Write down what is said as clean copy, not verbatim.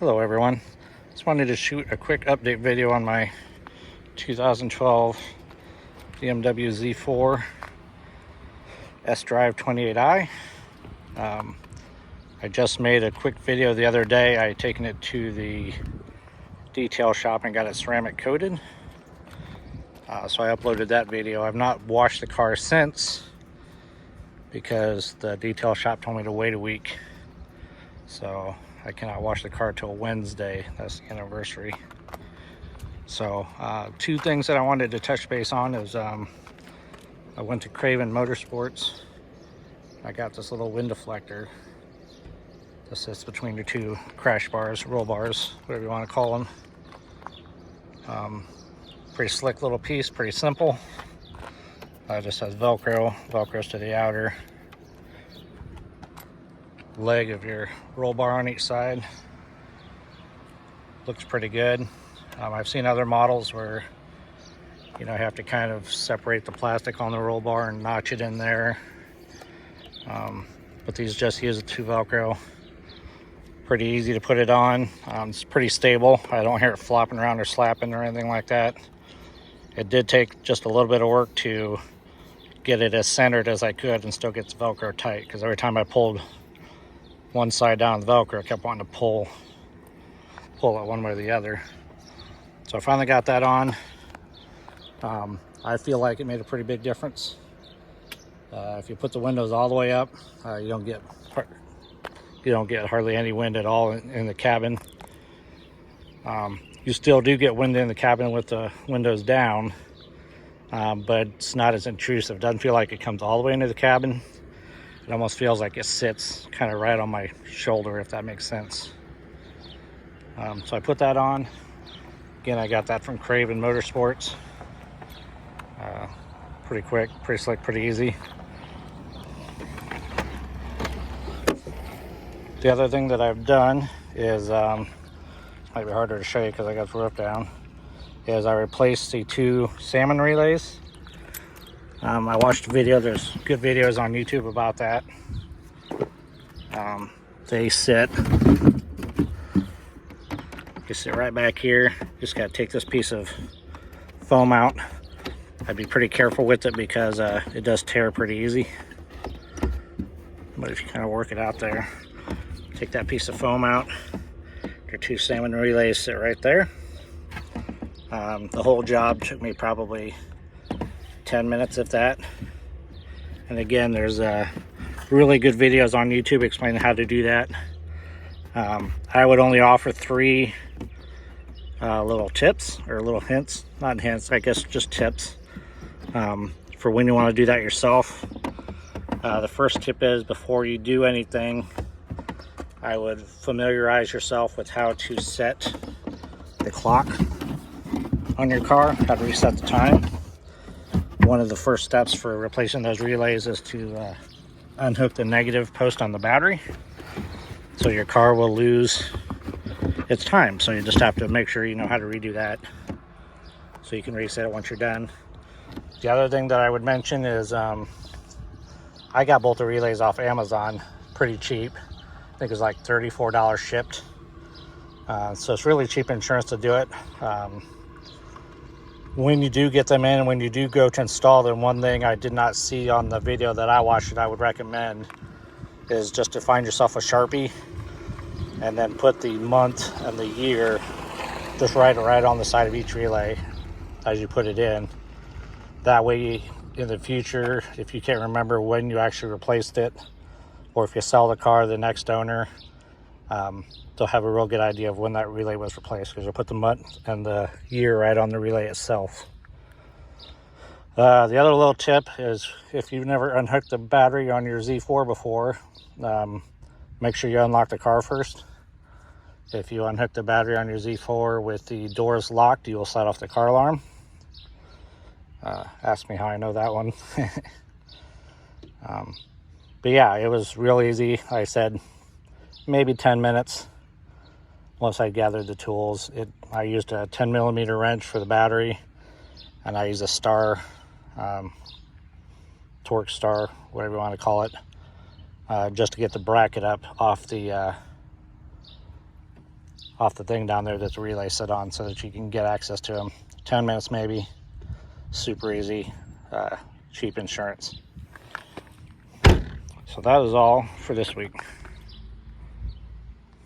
Hello everyone. Just wanted to shoot a quick update video on my 2012 BMW Z4 S-Drive 28i. I just made a quick video the other day. I had taken it to the detail shop and got it ceramic coated. So I uploaded that video. I've not washed the car since because the detail shop told me to wait a week. So I cannot wash the car till Wednesday. That's the anniversary. So two things that I wanted to touch base on is I went to Craven Motorsports. I got this little wind deflector. This sits between the two crash bars, roll bars, whatever you want to call them. Pretty slick little piece, pretty simple. Just has Velcros to the outer leg of your roll bar on each side. Looks pretty good. I've seen other models where you have to kind of separate the plastic on the roll bar and notch it in there. But these just use the two Velcro. Pretty easy to put it on. It's pretty stable. I don't hear it flopping around or slapping or anything like that. It did take just a little bit of work to get it as centered as I could and still get the Velcro tight, because every time I pulled one side down the Velcro, I kept wanting to pull it one way or the other. So I finally got that on. I feel like it made a pretty big difference. If you put the windows all the way up, you don't get hardly any wind at all in the cabin. You still do get wind in the cabin with the windows down, but it's not as intrusive. It doesn't feel like it comes all the way into the cabin. It almost feels like it sits kind of right on my shoulder, if that makes sense. So I put that on. Again, I got that from Craven Motorsports. Pretty quick, pretty slick, pretty easy. The other thing that I've done is, might be harder to show you because I got the roof down, is I replaced the two salmon relays. I watched a video. There's good videos on YouTube about that. They sit right back here. Just got to take this piece of foam out. I'd be pretty careful with it because it does tear pretty easy. But if you kind of work it out there, take that piece of foam out. Your two salmon relays sit right there. The whole job took me probably 10 minutes, if that. And again, there's really good videos on YouTube explaining how to do that. I would only offer three little tips, or little hints, not hints, I guess just tips, for when you want to do that yourself. The first tip is, before you do anything, I would familiarize yourself with how to set the clock on your car, how to reset the time. One of the first steps for replacing those relays is to unhook the negative post on the battery, so your car will lose its time. So you just have to make sure you know how to redo that so you can reset it once you're done. The other thing that I would mention is I got both the relays off Amazon pretty cheap. I think it was like $34 shipped. So it's really cheap insurance to do it. When you do get them in and when you do go to install them, one thing I did not see on the video that I watched that I would recommend is just to find yourself a Sharpie and then put the month and the year just right on the side of each relay as you put it in. That way, in the future, if you can't remember when you actually replaced it, or if you sell the car to the next owner, they'll have a real good idea of when that relay was replaced, because you'll put the month and the year right on the relay itself. The other little tip is, if you've never unhooked the battery on your Z4 before, make sure you unlock the car first. If you unhook the battery on your Z4 with the doors locked, you will set off the car alarm. Ask me how I know that one. But yeah, it was real easy. Like I said, maybe 10 minutes once I gathered the tools. I used a 10mm wrench for the battery, and I used a star, torque star, whatever you want to call it, just to get the bracket up off the off the thing down there that's a relay set on so that you can get access to them. 10 minutes maybe, super easy, cheap insurance. So that is all for this week.